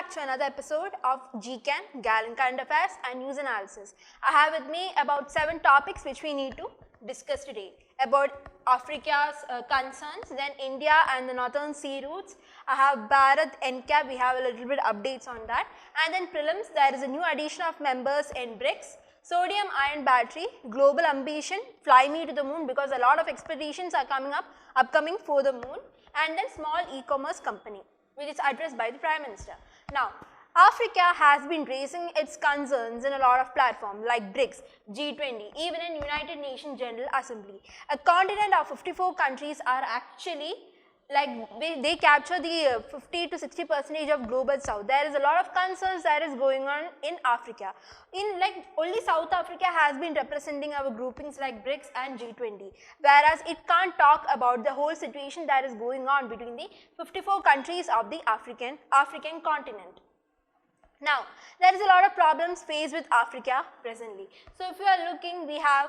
back to another episode of CaN, Gallant IAS and News Analysis. I have with me about 7 topics which we need to discuss today. About Africa's concerns, then India and the northern sea routes. I have Bharat NCAP, we have a little bit updates on that. And then prelims, there is a new addition of members in BRICS. Sodium ion battery, global ambition, fly me to the moon because a lot of expeditions are upcoming for the moon. And then small e-commerce company, which is addressed by the Prime Minister. Now, Africa has been raising its concerns in a lot of platforms like BRICS, G20, even in United Nations General Assembly. A continent of 54 countries are actually they capture the 50 to 60% of global south. There is a lot of concerns that is going on in Africa. Only South Africa has been representing our groupings like BRICS and G20, whereas it can't talk about the whole situation that is going on between the 54 countries of the African continent. Now, there is a lot of problems faced with Africa presently. So, if you are looking, we have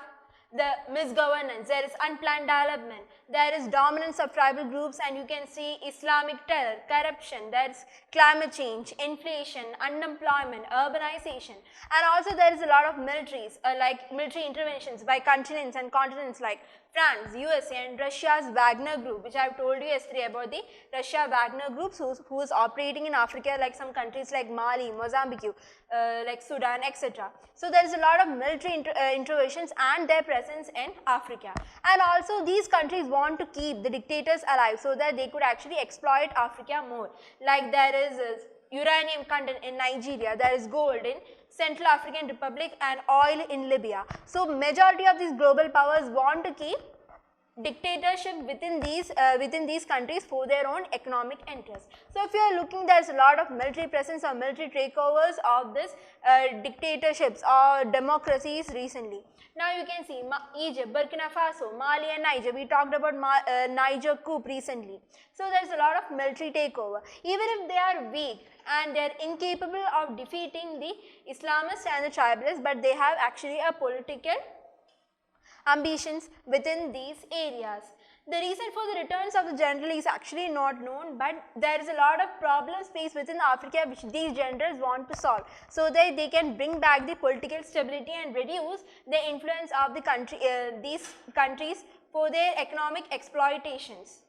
the misgovernance, there is unplanned development, there is dominance of tribal groups, and you can see Islamic terror, corruption, there is climate change, inflation, unemployment, urbanization, and also there is a lot of military interventions by continents like France, USA and Russia's Wagner group, which I have told you yesterday about the Russia Wagner groups who is operating in Africa, like some countries like Mali, Mozambique, like Sudan, etc. So there is a lot of military interventions and their presence in Africa. And also these countries want to keep the dictators alive so that they could actually exploit Africa more. Like there is uranium content in Nigeria, there is gold in Central African Republic and oil in Libya. So majority of these global powers want to keep dictatorship within these countries for their own economic interests. So if you are looking, there is a lot of military presence or military takeovers of this dictatorships or democracies recently. Now you can see Egypt, Burkina Faso, Mali and Niger. We talked about Niger coup recently. So there is a lot of military takeover. Even if they are weak and they are incapable of defeating the Islamists and the tribalists, but they have actually a political ambitions within these areas. The reason for the returns of the general is actually not known, but there is a lot of problems faced within Africa which these generals want to solve, so that they can bring back the political stability and reduce the influence of the these countries for their economic exploitations.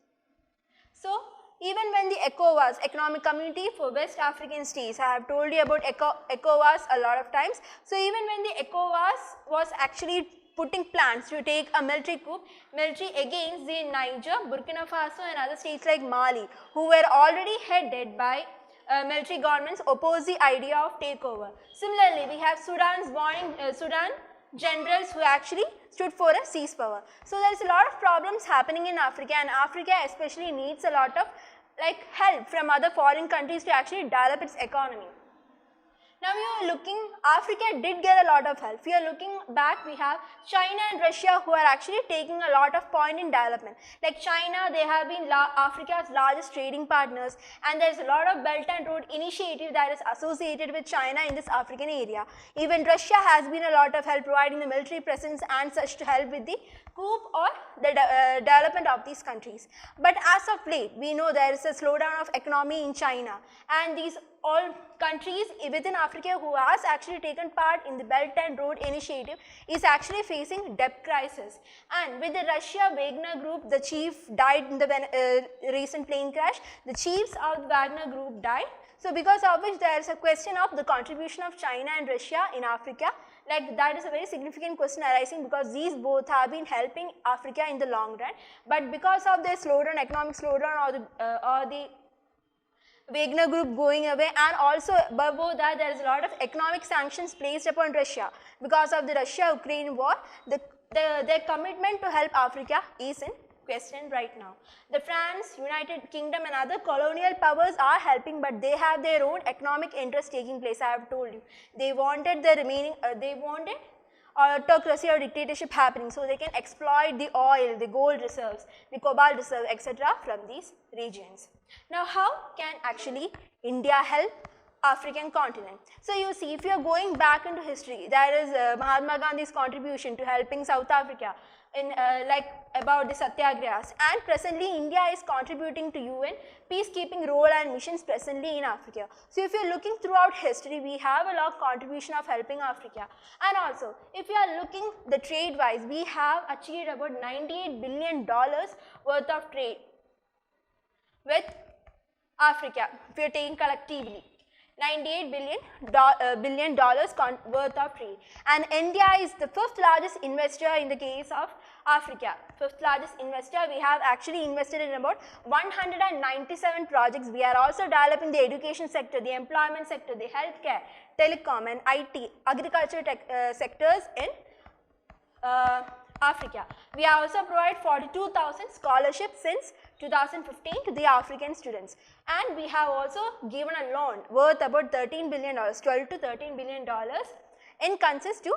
So even when the ECOWAS, Economic Community for West African States, I have told you about ECOWAS a lot of times. So even when the ECOWAS was actually putting plans to take a military coup, against the Niger, Burkina Faso and other states like Mali, who were already headed by military governments, opposed the idea of takeover. Similarly, we have Sudan generals who actually stood for a ceasefire. So there is a lot of problems happening in Africa, and Africa especially needs a lot of help from other foreign countries to actually develop its economy. Now we are looking, Africa did get a lot of help. We are looking back, we have China and Russia who are actually taking a lot of point in development. Like China, they have been Africa's largest trading partners, and there is a lot of Belt and Road initiative that is associated with China in this African area. Even Russia has been a lot of help providing the military presence and such to help with the coup or the development of these countries. But as of late, we know there is a slowdown of economy in China, and these all countries within Africa who has actually taken part in the Belt and Road initiative is actually facing debt crisis. And with the Russia Wagner group, the chief died in the recent plane crash. The chiefs of the Wagner group died. So because of which there is a question of the contribution of China and Russia in Africa. Like that is a very significant question arising because these both have been helping Africa in the long run. But because of their slowdown, economic slowdown or the Wagner group going away, and also above that there is a lot of economic sanctions placed upon Russia because of the Russia-Ukraine war. Their commitment to help Africa is in question right now. The France, United Kingdom and other colonial powers are helping, but they have their own economic interests taking place. I have told you. They wanted the remaining, autocracy or dictatorship happening so they can exploit the oil, the gold reserves, the cobalt reserve, etc. from these regions. Now, how can actually India help African continent? So you see, if you are going back into history, there is Mahatma Gandhi's contribution to helping South Africa. in like about the satyagrahas, and presently India is contributing to UN peacekeeping role and missions presently in Africa. So if you are looking throughout history, we have a lot of contribution of helping Africa. And also if you are looking the trade wise, we have achieved about $98 billion worth of trade with Africa if you are taking collectively. $98 billion worth of trade, and India is the 5th largest investor in the case of Africa. 5th largest investor. We have actually invested in about 197 projects. We are also developing the education sector, the employment sector, the healthcare, telecom and IT, agriculture sectors in Africa. We have also provided 42,000 scholarships since 2015 to the African students, and we have also given a loan worth about $13 billion, 12 to $13 billion in consist to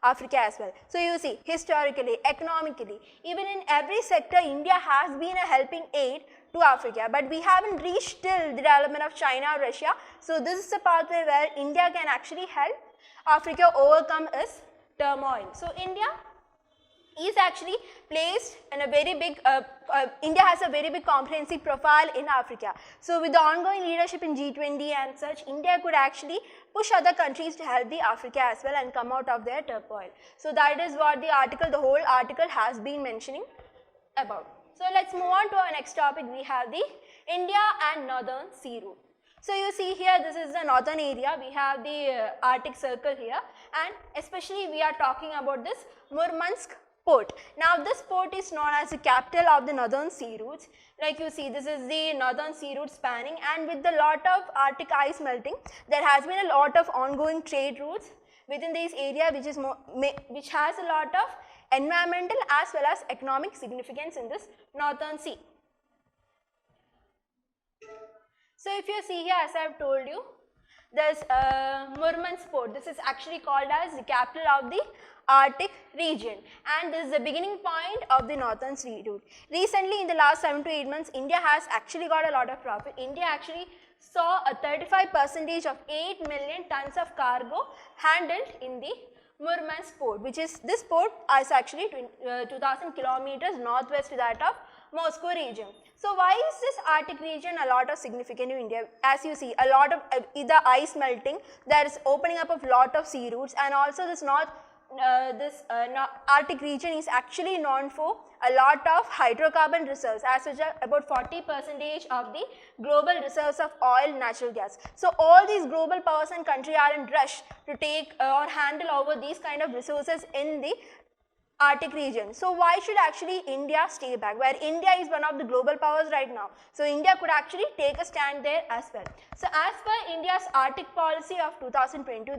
Africa as well. So you see, historically, economically, even in every sector, India has been a helping aid to Africa, but we haven't reached till the development of China or Russia. So this is a pathway where India can actually help Africa overcome its turmoil. So India is actually placed in a very big, India has a very big comprehensive profile in Africa. So with the ongoing leadership in G20 and such, India could actually push other countries to help the Africa as well and come out of their turmoil. So that is what the article, the whole article has been mentioning about. So let's move on to our next topic. We have the India and Northern Sea Route. So you see here, this is the northern area. We have the Arctic Circle here, and especially we are talking about this Murmansk port. Now this port is known as the capital of the northern sea routes. Like you see, this is the northern sea route spanning, and with the lot of Arctic ice melting, there has been a lot of ongoing trade routes within this area, which has a lot of environmental as well as economic significance in this northern sea. So if you see here, as I have told you, there's Murmansk port. This is actually called as the capital of the Arctic region, and this is the beginning point of the northern sea route. Recently, in the last 7 to 8 months, India has actually got a lot of profit. India actually saw a 35% of 8 million tons of cargo handled in the Murmansk port, which is, this port is actually 2000 kilometers northwest to that of Moscow region. So why is this Arctic region a lot of significant to India? As you see, a lot of either ice melting, there is opening up of lot of sea routes, and also this Arctic region is actually known for a lot of hydrocarbon reserves, as such about 40% of the global reserves of oil, natural gas. So all these global powers and countries are in rush to take or handle over these kind of resources in the Arctic region. So why should actually India stay back, where India is one of the global powers right now? So India could actually take a stand there as well. So as per India's Arctic policy of 2022,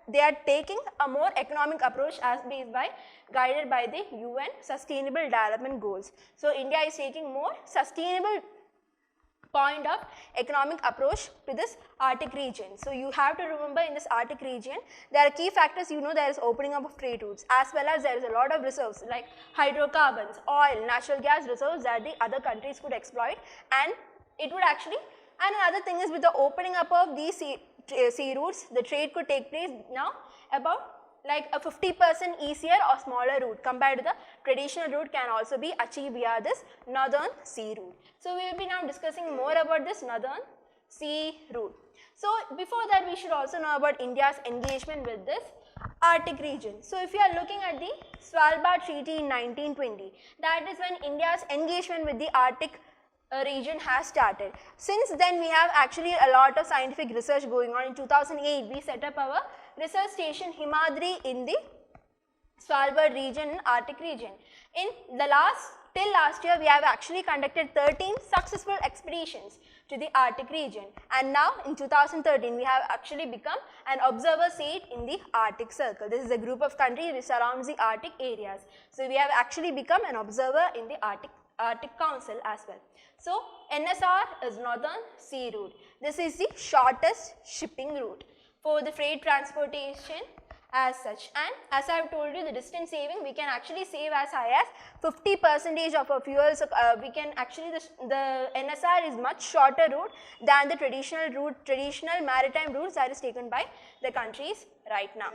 they are taking a more economic approach as based by guided by the UN Sustainable Development Goals. So India is taking more sustainable point of economic approach to this Arctic region. So you have to remember, in this Arctic region, there are key factors. You know, there is opening up of trade routes, as well as there is a lot of reserves like hydrocarbons, oil, natural gas reserves that the other countries could exploit, and it would actually, and another thing is, with the opening up of these sea routes, the trade could take place now about like a 50% easier or smaller route compared to the traditional route can also be achieved via this northern sea route. So we will be now discussing more about this northern sea route. So before that, we should also know about India's engagement with this Arctic region. So if you are looking at the Svalbard Treaty in 1920, that is when India's engagement with the Arctic region has started. Since then, we have actually a lot of scientific research going on. In 2008, we set up our research station Himadri in the Svalbard region, Arctic region. Till last year, we have actually conducted 13 successful expeditions to the Arctic region, and now in 2013, we have actually become an observer seat in the Arctic Circle. This is a group of countries which surrounds the Arctic areas. So we have actually become an observer in the Arctic Council as well. So NSR is Northern Sea Route. This is the shortest shipping route for the freight transportation as such, and as I have told you, the distance saving, we can actually save as high as 50% of our fuel. So we can actually, the NSR is much shorter route than the traditional maritime routes that is taken by the countries right now.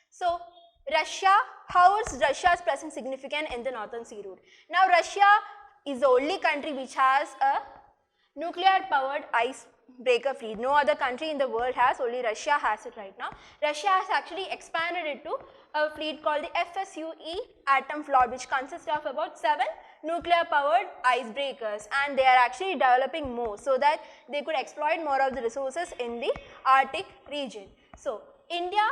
So Russia, how is Russia's presence significant in the Northern Sea route? Now Russia is the only country which has a nuclear powered icebreaker fleet. No other country in the world has, only Russia has it right now. Russia has actually expanded it to a fleet called the FSUE Atom Fleet, which consists of about 7 nuclear powered icebreakers, and they are actually developing more so that they could exploit more of the resources in the Arctic region. So India,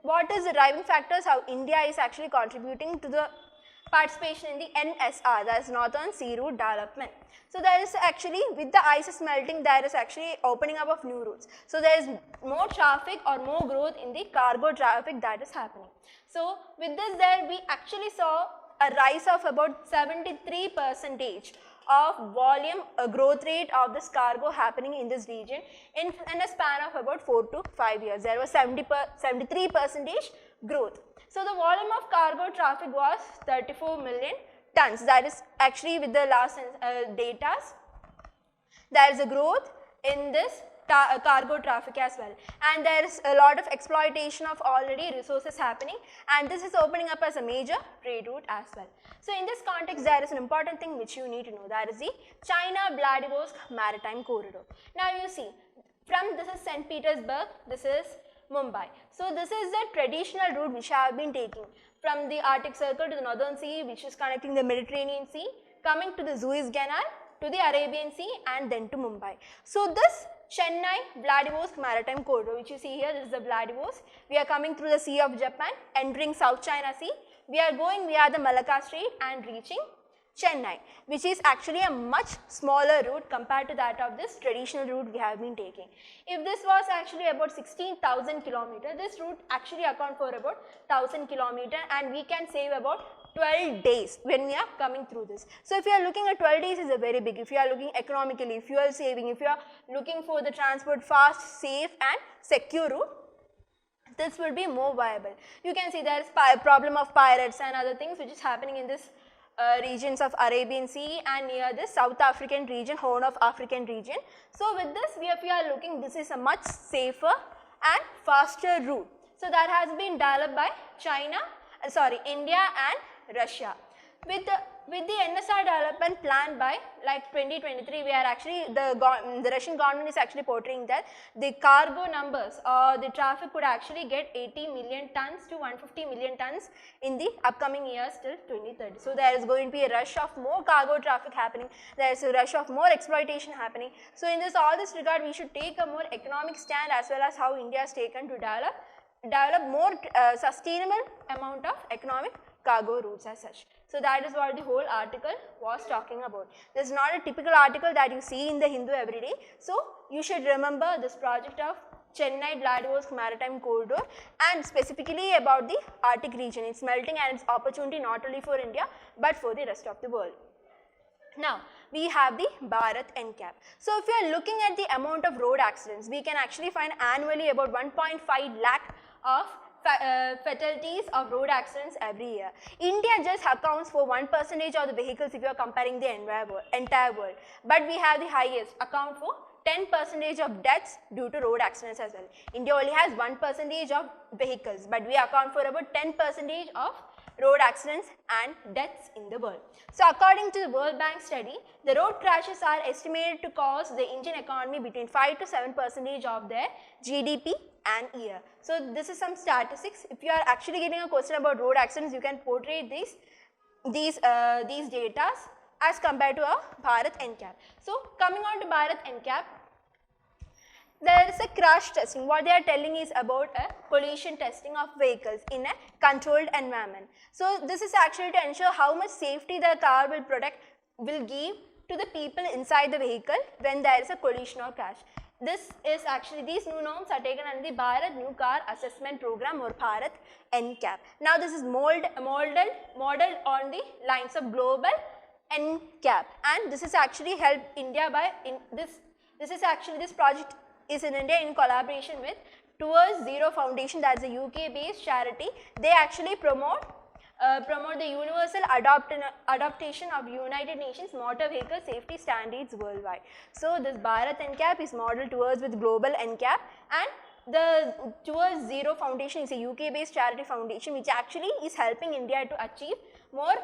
what is the driving factors how India is actually contributing to the participation in the NSR, that is Northern Sea Route development. So there is actually, with the ice melting, there is actually opening up of new routes. So there is more traffic or more growth in the cargo traffic that is happening. So with this there we actually saw a rise of about 73% of volume growth rate of this cargo happening in this region in a span of about 4 to 5 years. There was 73% growth. So the volume of cargo traffic was 34 million tons. That is actually with the last data. There is a growth in this cargo traffic as well, and there is a lot of exploitation of already resources happening, and this is opening up as a major trade route as well. So in this context there is an important thing which you need to know, that is the China-Vladivostok Maritime Corridor. Now you see, from this is St. Petersburg, this is Mumbai. So this is the traditional route which I have been taking from the Arctic Circle to the Northern Sea, which is connecting the Mediterranean Sea, coming to the Suez Canal, to the Arabian Sea, and then to Mumbai. So this Chennai-Vladivostok Maritime Corridor, which you see here, this is the Vladivostok. We are coming through the Sea of Japan, entering South China Sea. We are going via the Malacca Strait and reaching Chennai, which is actually a much smaller route compared to that of this traditional route we have been taking. If this was actually about 16,000 km, this route actually account for about 1,000 km, and we can save about 12 days when we are coming through this. So if you are looking at 12 days is a very big, if you are looking economically, fuel saving, if you are looking for the transport fast, safe and secure route, this will be more viable. You can see there is problem of pirates and other things which is happening in this regions of Arabian Sea and near this South African region, Horn of African region. So with this, if we are looking, this is a much safer and faster route. So that has been developed by India and Russia. With the NSR development planned by like 2023, we are actually, the Russian government is actually portraying that the cargo numbers or the traffic could actually get 80 million tons to 150 million tons in the upcoming years till 2030. So there is going to be a rush of more cargo traffic happening, there is a rush of more exploitation happening. So in all this regard, we should take a more economic stand as well as how India has taken to develop more sustainable amount of economic cargo routes as such. So that is what the whole article was talking about. This is not a typical article that you see in the Hindu every day. So you should remember this project of Chennai-Vladivostok Maritime Corridor and specifically about the Arctic region, its melting and its opportunity not only for India but for the rest of the world. Now, we have the Bharat NCAP. So if you are looking at the amount of road accidents, we can actually find annually about 1.5 lakh of fatalities of road accidents every year. India just accounts for 1% of the vehicles if you are comparing the entire world. But we have the highest, account for 10% of deaths due to road accidents as well. India only has 1% of vehicles, but we account for about 10% of road accidents and deaths in the world. So according to the World Bank study, the road crashes are estimated to cost the Indian economy between 5 to 7% of their GDP an year. So this is some statistics. If you are actually getting a question about road accidents, you can portray these data as compared to a Bharat NCAP. So coming on to Bharat NCAP, there is a crash testing. What they are telling is about a pollution testing of vehicles in a controlled environment. So this is actually to ensure how much safety the car will give to the people inside the vehicle when there is a collision or crash. This is actually, these new norms are taken under the Bharat New Car Assessment Program or Bharat NCAP. Now this is modeled on the lines of global NCAP, and this is actually helped India by this project is in India in collaboration with Towards Zero Foundation, that is a UK based charity. They actually promote the universal adaptation of United Nations motor vehicle safety standards worldwide. So this Bharat NCAP is modeled towards with global NCAP, and the Towards Zero Foundation is a UK-based charity foundation which actually is helping India to achieve more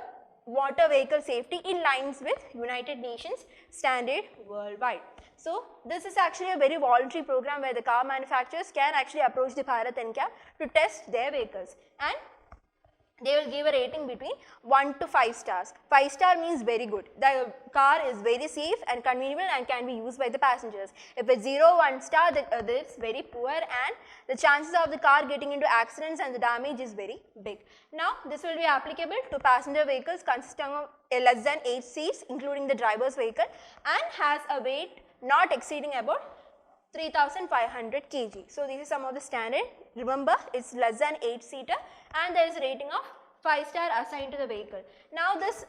water vehicle safety in lines with United Nations standard worldwide. So this is actually a very voluntary program where the car manufacturers can actually approach the Bharat NCAP to test their vehicles, and they will give a rating between 1 to 5 stars. 5 star means very good. The car is very safe and convenient and can be used by the passengers. If it's 0, 1 star, it's very poor and the chances of the car getting into accidents and the damage is very big. Now, this will be applicable to passenger vehicles consisting of less than 8 seats including the driver's vehicle and has a weight not exceeding about 3500 kg. So, this is some of the standard. Remember, it's less than 8-seater and there is a rating of 5 star assigned to the vehicle. Now, this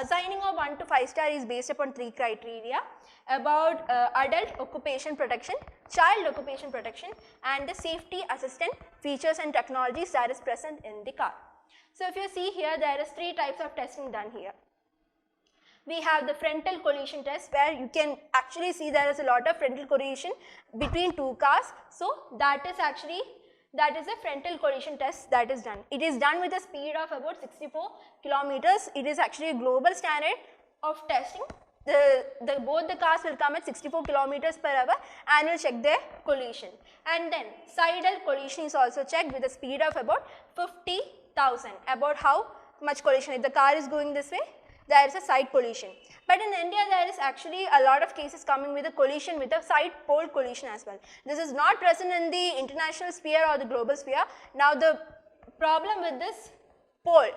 assigning of 1 to 5 star is based upon 3 criteria about adult occupation protection, child occupation protection and the safety assistant features and technologies that is present in the car. So, if you see here, there is 3 types of testing done here. We have the frontal collision test where you can actually see there is a lot of frontal collision between 2 cars. So, that is a frontal collision test that is done. It is done with a speed of about 64 kilometers. It is actually a global standard of testing. Both the cars will come at 64 kilometers per hour and will check their collision. And then sidal collision is also checked with a speed of about 50,000. About how much collision, if the car is going this way, there is a side collision. But in India, there is actually a lot of cases coming with a collision with a side pole collision as well. This is not present in the international sphere or the global sphere. Now, the problem with this pole,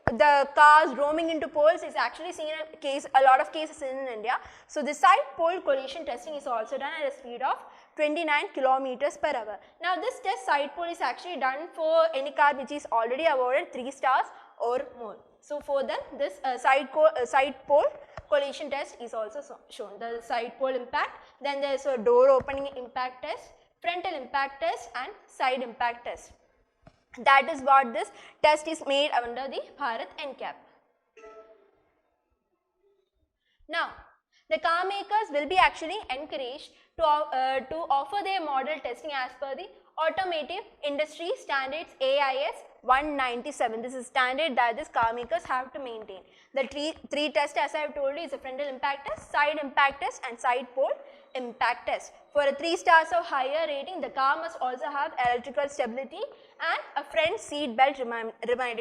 the cars roaming into poles is actually seen a lot of cases in India. So, the side pole collision testing is also done at a speed of 29 kilometers per hour. Now, this test side pole is actually done for any car which is already awarded 3 stars or more. So, for them this side pole collision test is also shown. The side pole impact, then there is a door opening impact test, frontal impact test and side impact test. That is what this test is made under the Bharat NCAP. Now, the car makers will be actually encouraged to offer their model testing as per the Automotive Industry Standards AIS 197. This is standard that these car makers have to maintain. The three tests, as I have told you, is a frontal impact test, side impact test and side pole impact test. For a 3 stars or higher rating, the car must also have electrical stability and a front seat belt reminder.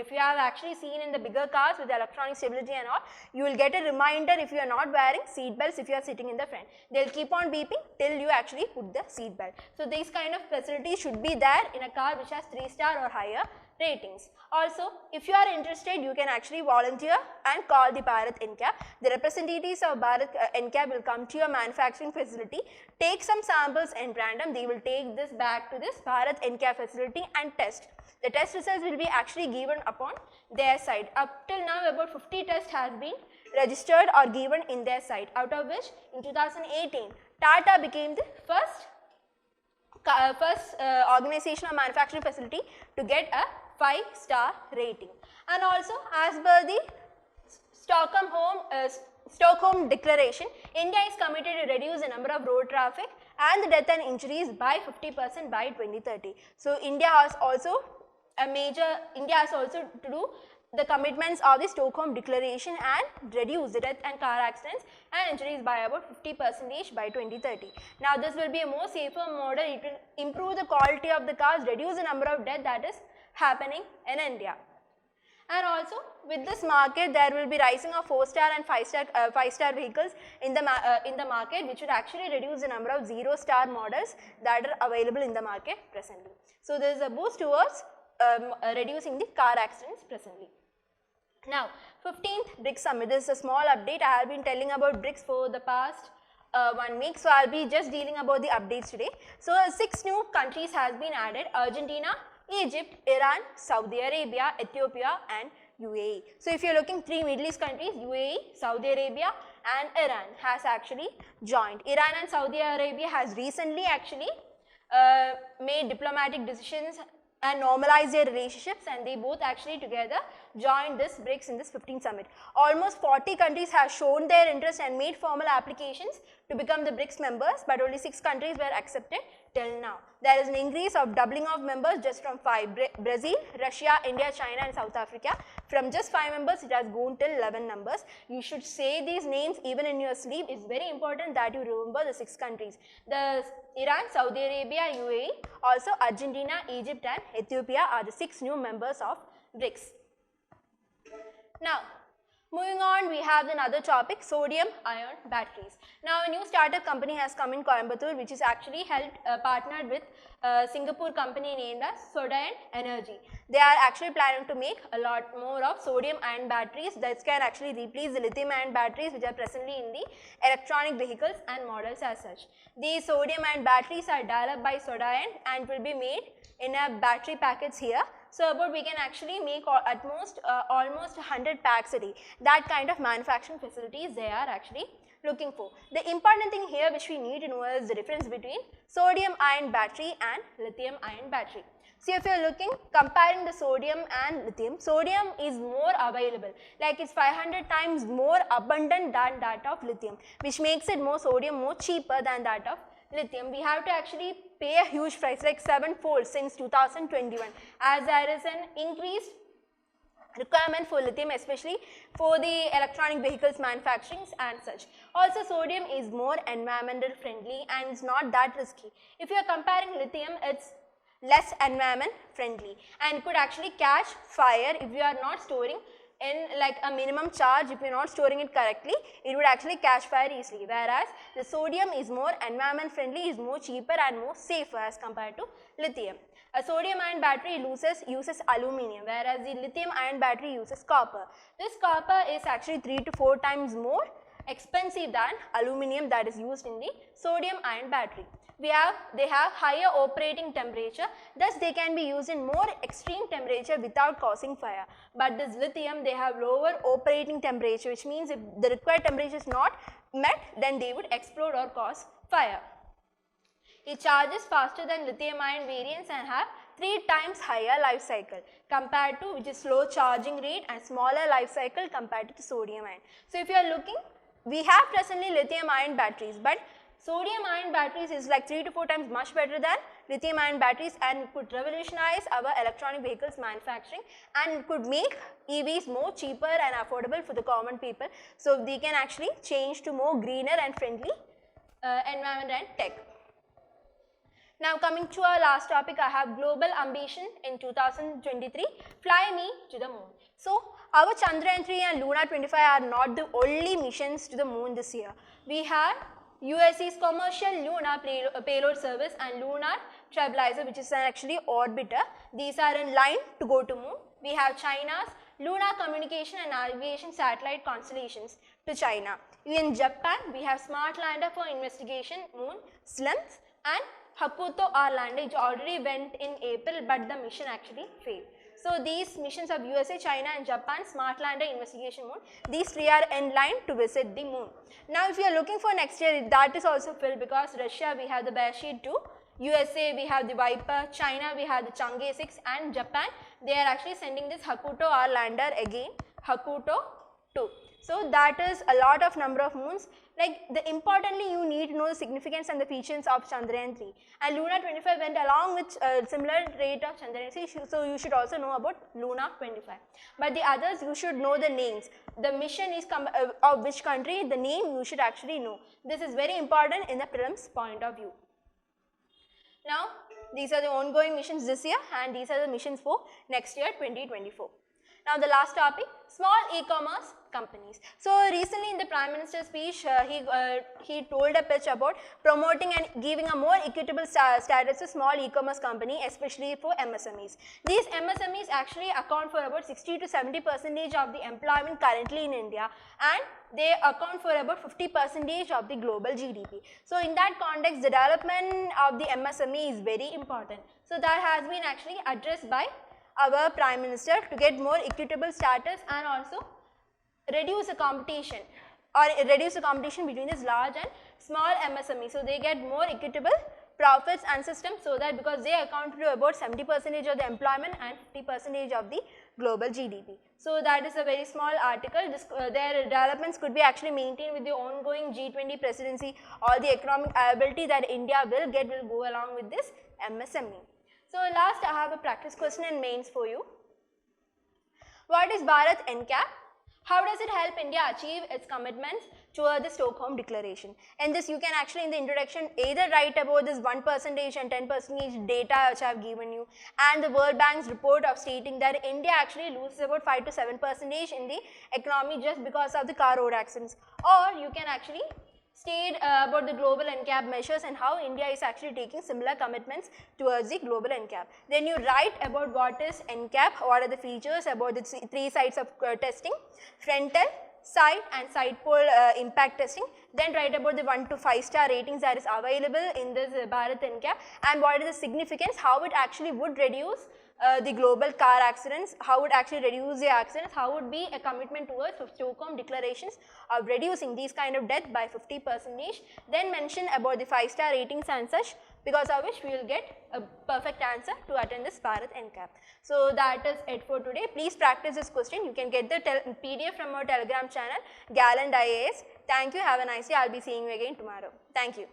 If you have actually seen in the bigger cars with electronic stability and all, you will get a reminder if you are not wearing seat belts if you are sitting in the front. They will keep on beeping till you actually put the seat belt. So, these kind of facilities should be there in a car which has 3 star or higher ratings. Also, if you are interested, you can actually volunteer and call the Bharat NCAP. The representatives of Bharat NCAP will come to your manufacturing facility, take some samples and random. They will take this back to this Bharat NCAP facility and test. The test results will be actually given upon their site. Up till now, about 50 tests has been registered or given in their site, out of which in 2018, Tata became the first organization or manufacturing facility to get a 5-star rating. And also, as per the Stockholm Declaration, India is committed to reduce the number of road traffic and the death and injuries by 50% by 2030. So, India has also to do the commitments of the Stockholm Declaration and reduce the death and car accidents and injuries by about 50% by 2030. Now, this will be a more safer model. It will improve the quality of the cars, reduce the number of death that is happening in India. And also, with this market, there will be rising of 4-star and 5-star vehicles in the market, which would actually reduce the number of 0-star models that are available in the market presently. So, there is a boost towards reducing the car accidents presently. Now, 15th BRICS Summit. This is a small update. I have been telling about BRICS for the past 1 week. So, I will be just dealing about the updates today. So, 6 new countries has been added: Argentina, Egypt, Iran, Saudi Arabia, Ethiopia and UAE. So, if you are looking 3 Middle East countries, UAE, Saudi Arabia and Iran has actually joined. Iran and Saudi Arabia has recently actually made diplomatic decisions and normalize their relationships, and they both actually together joined this BRICS in this 15th summit. Almost 40 countries have shown their interest and made formal applications to become the BRICS members, but only 6 countries were accepted till now. There is an increase of doubling of members just from 5. Brazil, Russia, India, China and South Africa. From just 5 members, it has gone till 11 members. You should say these names even in your sleep. It's very important that you remember the 6 countries. The Iran, Saudi Arabia, UAE, also Argentina, Egypt and Ethiopia are the 6 new members of BRICS. Now, moving on, we have another topic, sodium-ion batteries. Now, a new startup company has come in Coimbatore, which is actually partnered with a Singapore company named as Sodion Energy. They are actually planning to make a lot more of sodium-ion batteries that can actually replace the lithium-ion batteries which are presently in the electronic vehicles and models as such. These sodium-ion batteries are developed by Sodion and will be made in a battery packets here. So about we can actually make at most almost 100 packs a day. That kind of manufacturing facilities they are actually looking for. The important thing here which we need to know is the difference between sodium ion battery and lithium ion battery. See, if you are looking, comparing the sodium and lithium, sodium is more available, like it's 500 times more abundant than that of lithium, which makes it more sodium more cheaper than that of lithium. We have to actually pay a huge price, like 7-fold since 2021, as there is an increased requirement for lithium, especially for the electronic vehicles manufacturing and such. Also, sodium is more environmental friendly and it's not that risky. If you are comparing lithium, it's less environment friendly and could actually catch fire if you are not storing in like a minimum charge. If you are not storing it correctly, it would actually catch fire easily, whereas the sodium is more environment friendly, is more cheaper and more safer as compared to lithium. A sodium ion battery uses aluminium, whereas the lithium ion battery uses copper. This copper is actually 3 to 4 times more expensive than aluminium that is used in the sodium ion battery. They have higher operating temperature, thus they can be used in more extreme temperature without causing fire. But this lithium, they have lower operating temperature, which means if the required temperature is not met, then they would explode or cause fire. It charges faster than lithium ion variants and have 3 times higher life cycle compared to which is slow charging rate and smaller life cycle compared to the sodium ion. So if you are looking, we have presently lithium ion batteries, but sodium ion batteries is like 3 to 4 times much better than lithium ion batteries and could revolutionize our electronic vehicles manufacturing and could make EVs more cheaper and affordable for the common people. So they can actually change to more greener and friendly environment and tech. Now coming to our last topic, I have global ambition in 2023, fly me to the moon. So our Chandrayaan 3 and Luna 25 are not the only missions to the moon this year. We have USA's commercial lunar payload service and lunar stabilizer, which is actually orbiter. These are in line to go to moon. We have China's lunar communication and navigation satellite constellations to China. In Japan, we have smart lander for investigation moon, SLIMS, and Hakuto R lander, which already went in April, but the mission actually failed. So these missions of USA, China and Japan, smart lander, investigation moon, these 3 are in line to visit the moon. Now if you are looking for next year, that is also filled because Russia we have the Bearshit 2, USA we have the Viper, China we have the Chang'e 6 and Japan they are actually sending this Hakuto R lander again, Hakuto 2. So that is a lot of number of moons. Like importantly you need to know the significance and the features of Chandrayaan 3 and Luna 25 went along with similar rate of Chandrayaan 3, so you should also know about Luna 25. But the others you should know the names. The mission is of which country, the name you should actually know. This is very important in the prelims point of view. Now these are the ongoing missions this year and these are the missions for next year 2024. Now the last topic, small e-commerce companies. So recently in the Prime Minister's speech, he told a pitch about promoting and giving a more equitable status to small e-commerce company, especially for MSMEs. These MSMEs actually account for about 60 to 70% of the employment currently in India and they account for about 50% of the global GDP. So in that context, the development of the MSME is very important. So that has been actually addressed by our Prime Minister to get more equitable status and also reduce the competition between this large and small MSME. So they get more equitable profits and systems, so that because they account to about 70% of the employment and 50% of the global GDP. So that is a very small article. Their developments could be actually maintained with the ongoing G20 presidency, or the economic ability that India will get will go along with this MSME. So last I have a practice question and mains for you. What is Bharat NCAP? How does it help India achieve its commitments toward the Stockholm Declaration? And this you can actually in the introduction either write about this 1% and 10% data which I have given you, and the World Bank's report of stating that India actually loses about 5 to 7% in the economy just because of the car road accidents. Or you can actually state about the global NCAP measures and how India is actually taking similar commitments towards the global NCAP. Then you write about what is NCAP, what are the features, about the three sides of testing, frontal, side and side pole impact testing. Then write about the 1 to 5 star ratings that is available in this Bharat NCAP, and what is the significance, how it actually would reduce the global car accidents, how would actually reduce the accidents, how would be a commitment towards Stockholm declarations of reducing these kind of death by 50%. Then mention about the 5-star ratings and such, because of which we will get a perfect answer to attend this Bharat NCAP. So that is it for today. Please practice this question. You can get the PDF from our Telegram channel, Gallant IAS. Thank you. Have a nice day. I will be seeing you again tomorrow. Thank you.